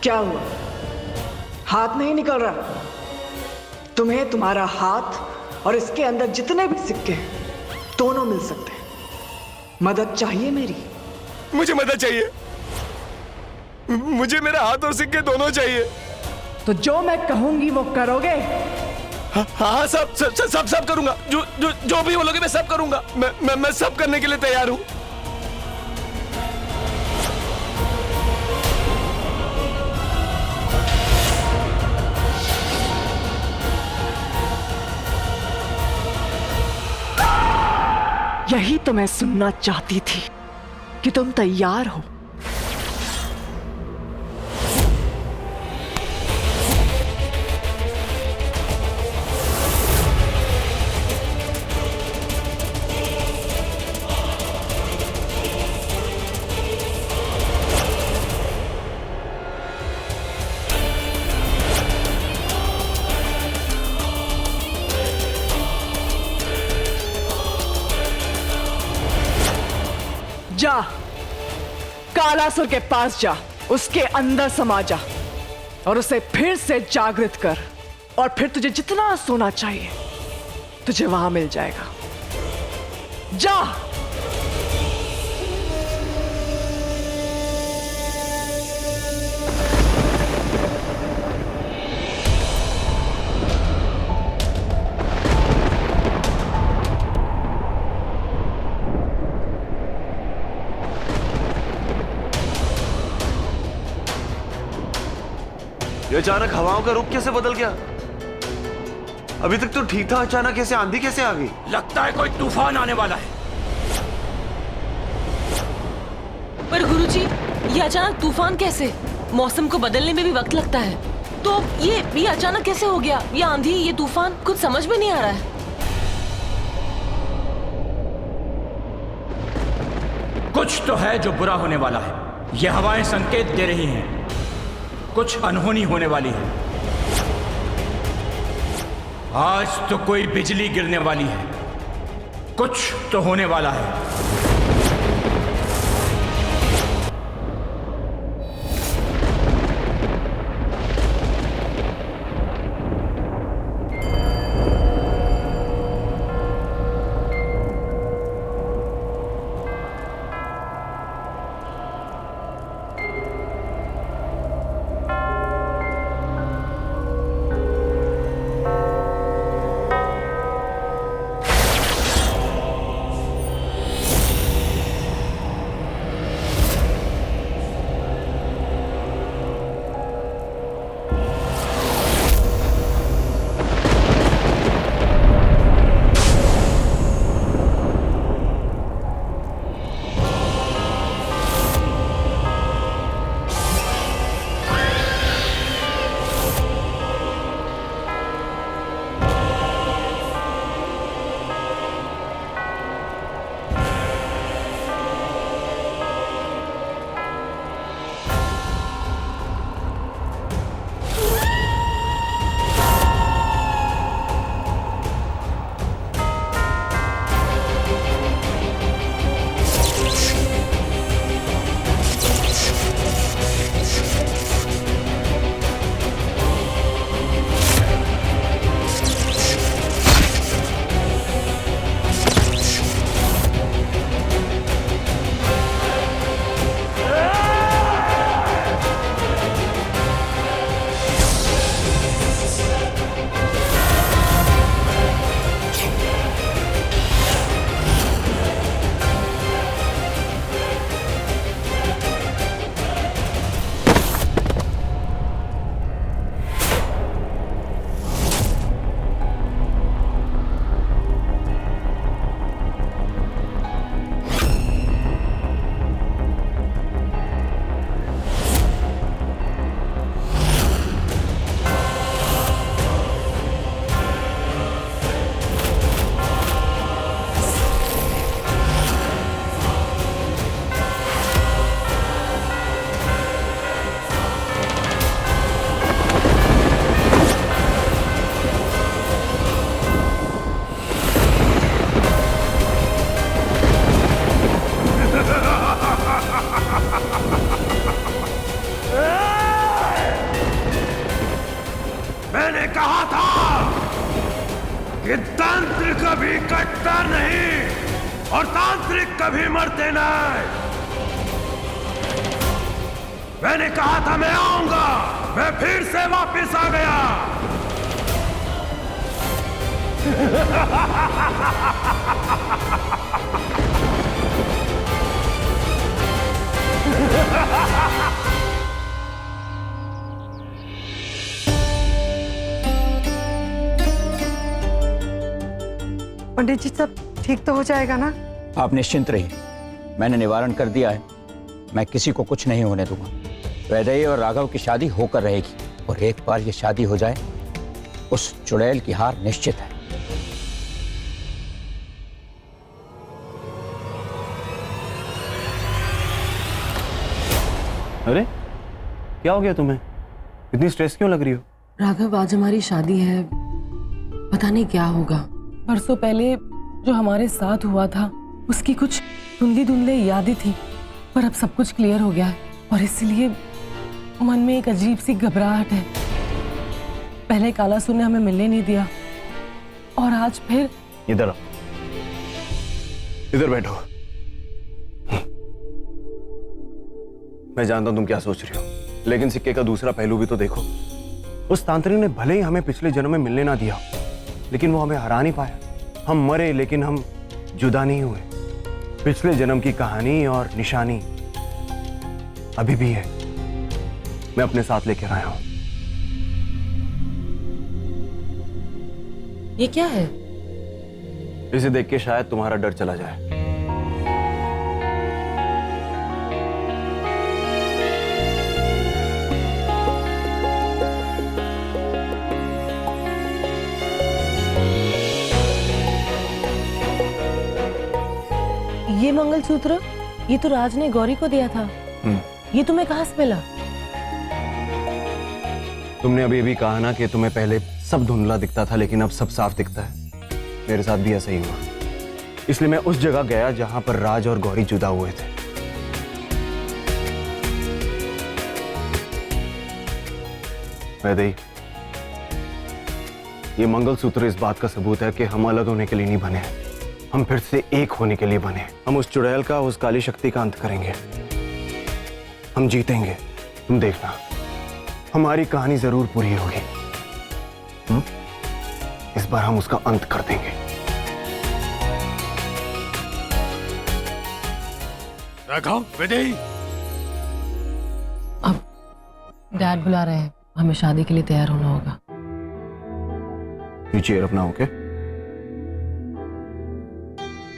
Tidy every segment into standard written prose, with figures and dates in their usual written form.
क्या हुआ? हाथ नहीं निकल रहा? तुम्हें तुम्हारा हाथ और इसके अंदर जितने भी सिक्के हैं दोनों मिल सकते हैं। मदद चाहिए मेरी? मुझे मदद चाहिए। मुझे मेरा हाथ और सिक्के दोनों चाहिए। तो जो मैं कहूंगी वो करोगे? हाँ, सब करूंगा। जो भी बोलोगे मैं सब करूंगा। मैं सब करने के लिए तैयार हूं। यही तो मैं सुनना चाहती थी कि तुम तैयार हो। जा, कालासुर के पास जा, उसके अंदर समा जा और उसे फिर से जागृत कर, और फिर तुझे जितना सोना चाहिए तुझे वहां मिल जाएगा। जा। ये अचानक हवाओं का रुख कैसे बदल गया? अभी तक तो ठीक था, अचानक कैसे आंधी कैसे आ गई? लगता है कोई तूफान आने वाला है। पर गुरुजी, ये अचानक तूफान कैसे? मौसम को बदलने में भी वक्त लगता है। तो ये अचानक कैसे हो गया? ये आंधी, ये तूफान, कुछ समझ में नहीं आ रहा है। कुछ तो है जो बुरा होने वाला है। ये हवाएं संकेत दे रही हैं, कुछ अनहोनी होने वाली है। आज तो कोई बिजली गिरने वाली है, कुछ तो होने वाला है। वज्र कभी कटता नहीं और तांत्रिक कभी मरते नहीं। मैंने कहा था मैं आऊंगा, मैं फिर से वापस आ गया। पंडित जी सब ठीक तो हो जाएगा ना? आप निश्चिंत रहिए, मैंने निवारण कर दिया है। मैं किसी को कुछ नहीं होने दूंगा। वैदेही और राघव की शादी होकर रहेगी, और एक बार ये शादी हो जाए उस चुड़ैल की हार निश्चित है। अरे क्या हो गया तुम्हें? इतनी स्ट्रेस क्यों लग रही हो? राघव, आज हमारी शादी है, पता नहीं क्या होगा। बरसों पहले जो हमारे साथ हुआ था उसकी कुछ धुंधली धुंधली यादें थी, पर अब सब कुछ क्लियर हो गया है और इसलिए मन में एक अजीब सी घबराहट है। पहले कालासुर ने हमें मिलने नहीं दिया और आज फिर। इधर आओ, इधर बैठो। मैं जानता हूं तुम क्या सोच रही हो, लेकिन सिक्के का दूसरा पहलू भी तो देखो। उस तांत्रिक ने भले ही हमें पिछले जन्म में मिलने ना दिया, लेकिन वो हमें हरा नहीं पाया। हम मरे लेकिन हम जुदा नहीं हुए। पिछले जन्म की कहानी और निशानी अभी भी है, मैं अपने साथ लेकर आया हूं। ये क्या है? इसे देख के शायद तुम्हारा डर चला जाए। ये मंगलसूत्र, ये तो राज ने गौरी को दिया था। ये तुम्हें कहां से मिला? तुमने अभी कहा ना कि तुम्हें पहले सब धुंधला दिखता था लेकिन अब सब साफ दिखता है। मेरे साथ भी ऐसा ही हुआ, इसलिए मैं उस जगह गया जहां पर राज और गौरी जुदा हुए थे। वैदेही, ये मंगलसूत्र इस बात का सबूत है कि हम अलग होने के लिए नहीं बने हैं, हम फिर से एक होने के लिए बने हैं। हम उस चुड़ैल का, उस काली शक्ति का अंत करेंगे। हम जीतेंगे, तुम देखना। हमारी कहानी जरूर पूरी होगी। इस बार हम उसका अंत कर देंगे। राघव, वैदेही, अब डैड बुला रहे हैं, हमें शादी के लिए तैयार होना होगा। ये चेयर अपना ओके?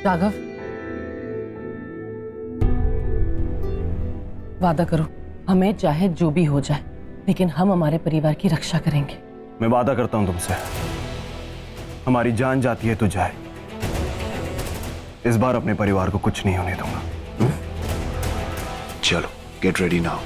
राघव, वादा करो, हमें चाहे जो भी हो जाए लेकिन हम हमारे परिवार की रक्षा करेंगे। मैं वादा करता हूं तुमसे, हमारी जान जाती है तो जाए, इस बार अपने परिवार को कुछ नहीं होने दूंगा। चलो, गेट रेडी नाउ।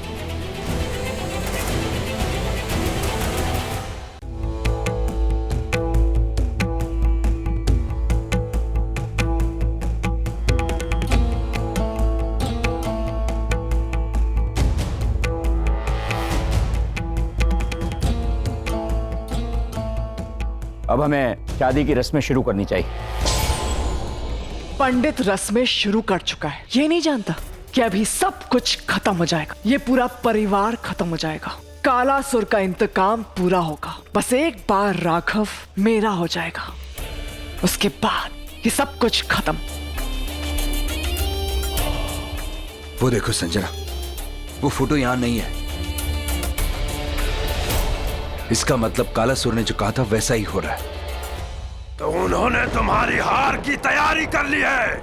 अब हमें शादी की रस्में शुरू करनी चाहिए। पंडित रस्में शुरू कर चुका है, ये नहीं जानता कि अभी सब कुछ खत्म हो जाएगा। ये पूरा परिवार खत्म हो जाएगा। कालासुर का इंतकाम पूरा होगा। बस एक बार राघव मेरा हो जाएगा, उसके बाद ये सब कुछ खत्म। वो देखो संजना, वो फोटो यहां नहीं है। इसका मतलब कालासुर ने जो कहा था वैसा ही हो रहा है। तो उन्होंने तुम्हारी हार की तैयारी कर ली है,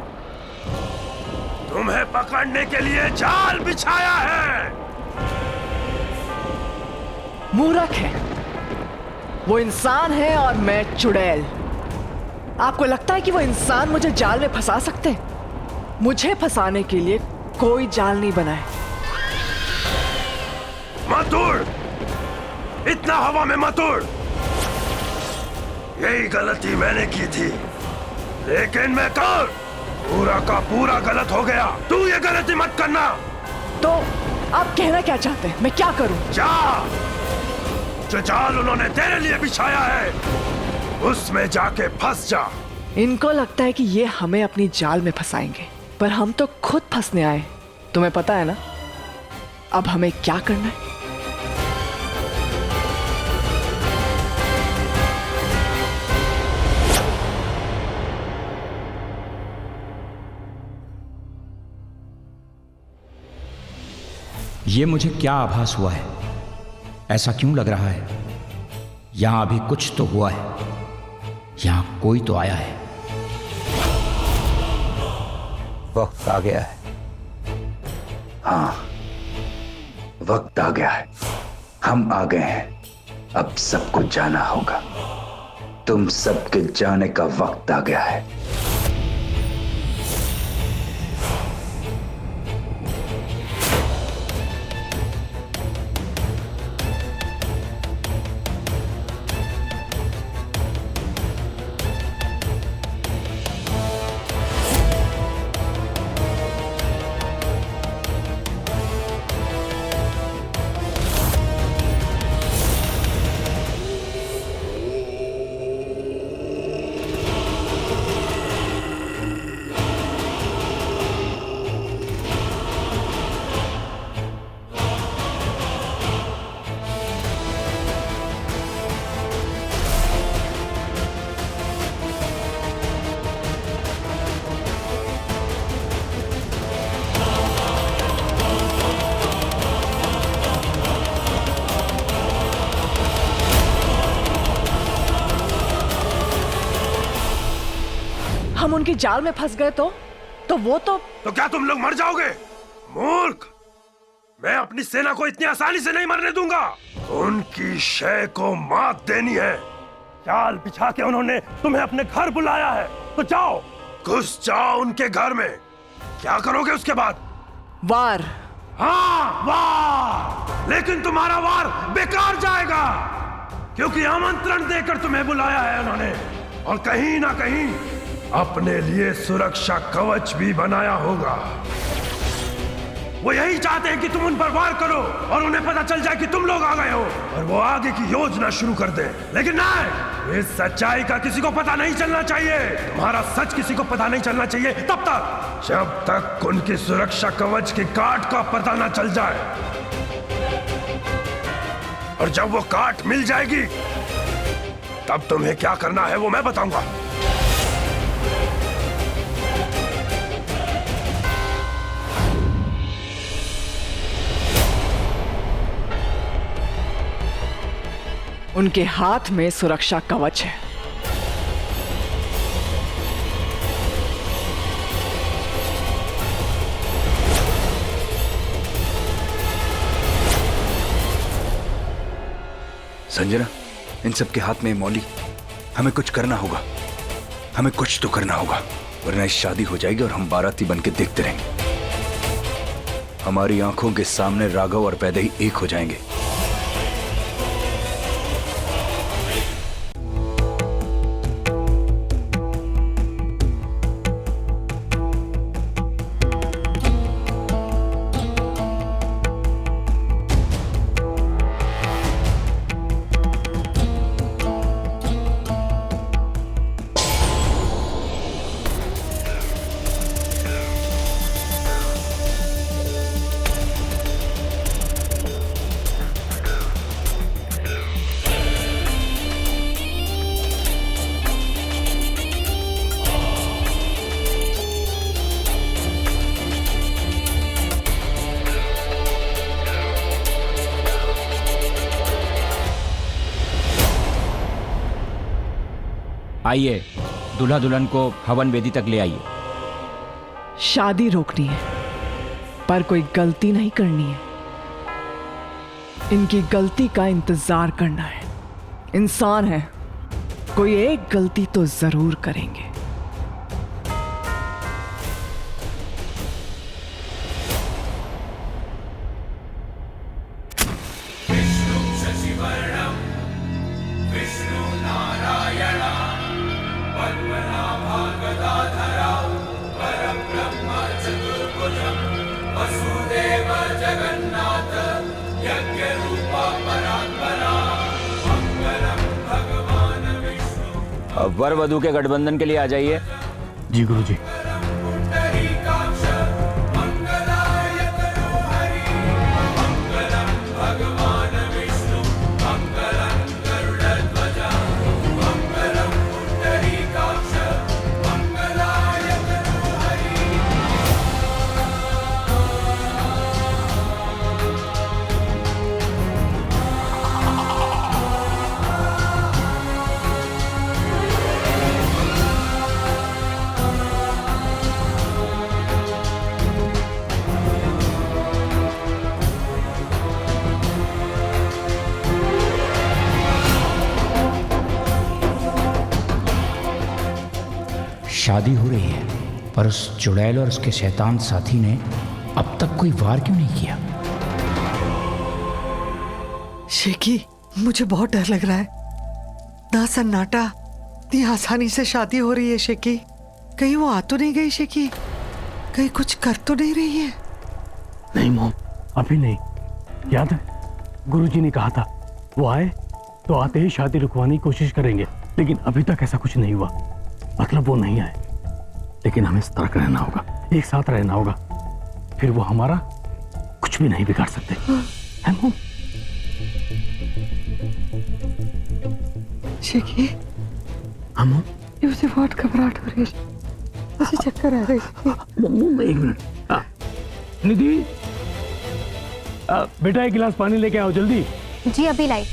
तुम्हें पकड़ने के लिए जाल बिछाया है। मूर्ख है, वो इंसान है और मैं चुड़ैल। आपको लगता है कि वो इंसान मुझे जाल में फंसा सकते हैं? मुझे फंसाने के लिए कोई जाल नहीं बना है। मत उड़, इतना हवा में मत उड़। यही गलती मैंने की थी, लेकिन मैं कर पूरा का पूरा गलत हो गया। तू ये गलती मत करना। तो आप कहना क्या चाहते हैं? मैं क्या करूं? जा, जो जाल उन्होंने तेरे लिए बिछाया है उसमें जाके फंस जा। इनको लगता है कि ये हमें अपनी जाल में फंसाएंगे, पर हम तो खुद फंसने आए। तुम्हें पता है ना अब हमें क्या करना है? ये मुझे क्या आभास हुआ है? ऐसा क्यों लग रहा है? यहां अभी कुछ तो हुआ है, यहां कोई तो आया है। वक्त आ गया है। हाँ, वक्त आ गया है। हम आ गए हैं। अब सबको जाना होगा। तुम सबके जाने का वक्त आ गया है। हम उनकी जाल में फंस गए तो वो तो क्या तुम लोग मर जाओगे? मूर्ख! मैं अपनी सेना को इतनी आसानी से नहीं मरने दूंगा। उनकी शय को मात देनी है। जाल बिछा के उन्होंने तुम्हें अपने घर बुलाया है, तो जाओ, घुस जाओ उनके घर में। क्या करोगे उसके बाद? वार। हाँ, वार। लेकिन तुम्हारा वार बेकार जाएगा, क्योंकि आमंत्रण देकर तुम्हें बुलाया है उन्होंने, और कहीं ना कहीं अपने लिए सुरक्षा कवच भी बनाया होगा। वो यही चाहते हैं कि तुम उन पर वार करो और उन्हें पता चल जाए कि तुम लोग आ गए हो, और वो आगे की योजना शुरू कर दें। लेकिन नहीं, इस सच्चाई का किसी को पता नहीं चलना चाहिए। तुम्हारा सच किसी को पता नहीं चलना चाहिए तब तक, जब तक उनकी सुरक्षा कवच की काट का पता न चल जाए। और जब वो काट मिल जाएगी, तब तुम्हें क्या करना है वो मैं बताऊंगा। उनके हाथ में सुरक्षा कवच है। संजना, इन सब के हाथ में मौली। हमें कुछ करना होगा, हमें कुछ तो करना होगा, वरना शादी हो जाएगी और हम बाराती बनके देखते रहेंगे। हमारी आंखों के सामने राघव और वैदेही एक हो जाएंगे। आइए, दूल्हा दुल्हन को हवन वेदी तक ले आइए। शादी रोकनी है, पर कोई गलती नहीं करनी है। इनकी गलती का इंतजार करना है। इंसान है, कोई एक गलती तो जरूर करेंगे। अब वर वधू के गठबंधन के लिए आ जाइए। जी गुरुजी। शादी हो रही है, पर उस चुड़ैल और उसके शैतान साथी ने अब तक कोई वार क्यों नहीं किया? शेखी, मुझे बहुत डर लग रहा है। ना सन्नाटा, इतनी आसानी से शादी हो रही है शेखी। कहीं वो आ तो नहीं गई शेखी? कहीं कुछ कर तो नहीं रही है? नहीं मॉम, अभी नहीं। याद है गुरुजी ने कहा था वो आए तो आते ही शादी रुकवाने की कोशिश करेंगे, लेकिन अभी तक ऐसा कुछ नहीं हुआ। मतलब वो नहीं आए, लेकिन हमें सतर्क रहना होगा, एक साथ रहना होगा, फिर वो हमारा कुछ भी नहीं बिगाड़ सकते। है मॉम? शेखी, हाँ मॉम। ये मुझे बहुत घबराहट हो रही है, मुझे चक्कर आ रही है। मम्मू एक मिनट। निधि, बेटा एक गिलास पानी लेके आओ जल्दी। जी अभी लाई।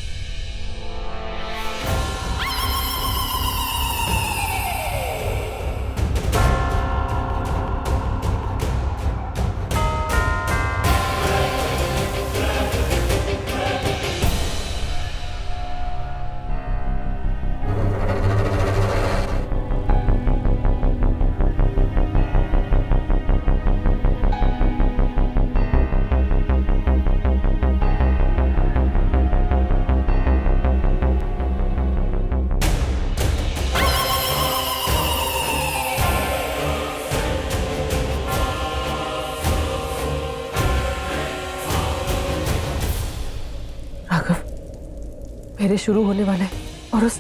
फेरे शुरू होने वाले हैं और उस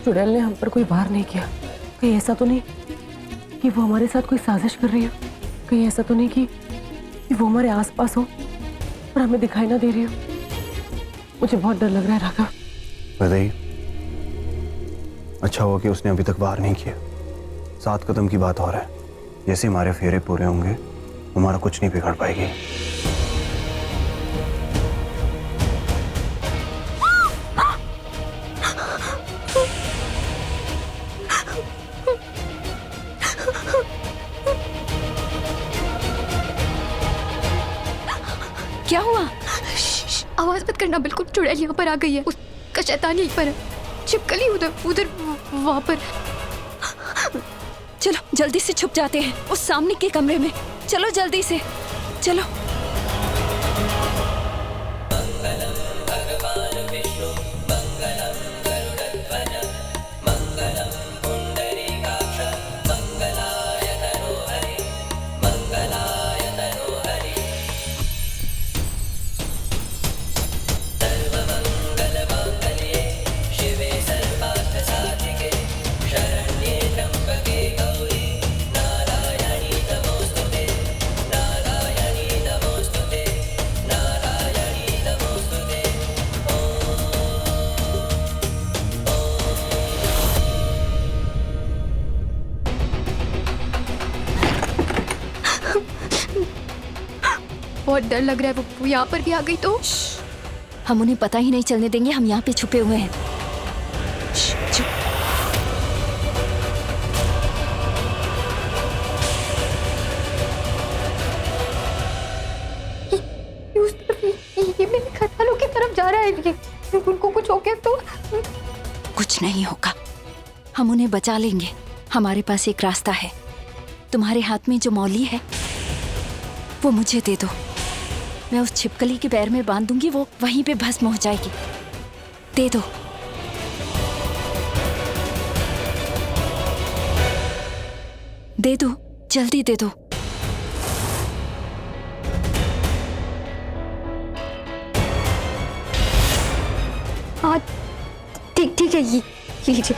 चुड़ैल ने हम पर कोई वार नहीं किया। कहीं ऐसा तो नहीं कि वो हमारे साथ कोई साजिश कर रही हो? कहीं ऐसा तो नहीं कि वो हमारे आसपास हो और हमें दिखाई ना दे रही हो? मुझे बहुत डर लग रहा है राघव। वैदेही, अच्छा हुआ कि उसने अभी तक वार नहीं किया। 7 कदम की बात और है। जैसे हमारे फेरे पूरे होंगे, हमारा कुछ नहीं बिगाड़ पाएगी। क्या हुआ? आवाज मत करना, बिल्कुल चुड़ैल यहाँ पर आ गई है। उसका शैतान यहीं पर है, छिपकली उधर उधर वहां पर। चलो जल्दी से छुप जाते हैं उस सामने के कमरे में। चलो जल्दी से चलो। बहुत डर लग रहा है, वो यहाँ पर भी आ गई तो। हम उन्हें पता ही नहीं चलने देंगे, हम यहाँ पे छुपे हुए हैं। ये मेरे घर वालों की तरफ जा रहा है, उनको कुछ हो गया तो। कुछ नहीं होगा, हम उन्हें बचा लेंगे। हमारे पास एक रास्ता है। तुम्हारे हाथ में जो मौली है वो मुझे दे दो, मैं उस छिपकली के पैर में बांध दूंगी, वो वहीं पे भस्म हो जाएगी। दे दो। दे दो, जल्दी दे दो। हाँ ठीक ठीक है, ये लीजिए।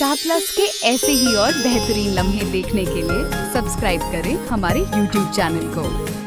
स्टार प्लस के ऐसे ही और बेहतरीन लम्हे देखने के लिए सब्सक्राइब करें हमारे YouTube चैनल को।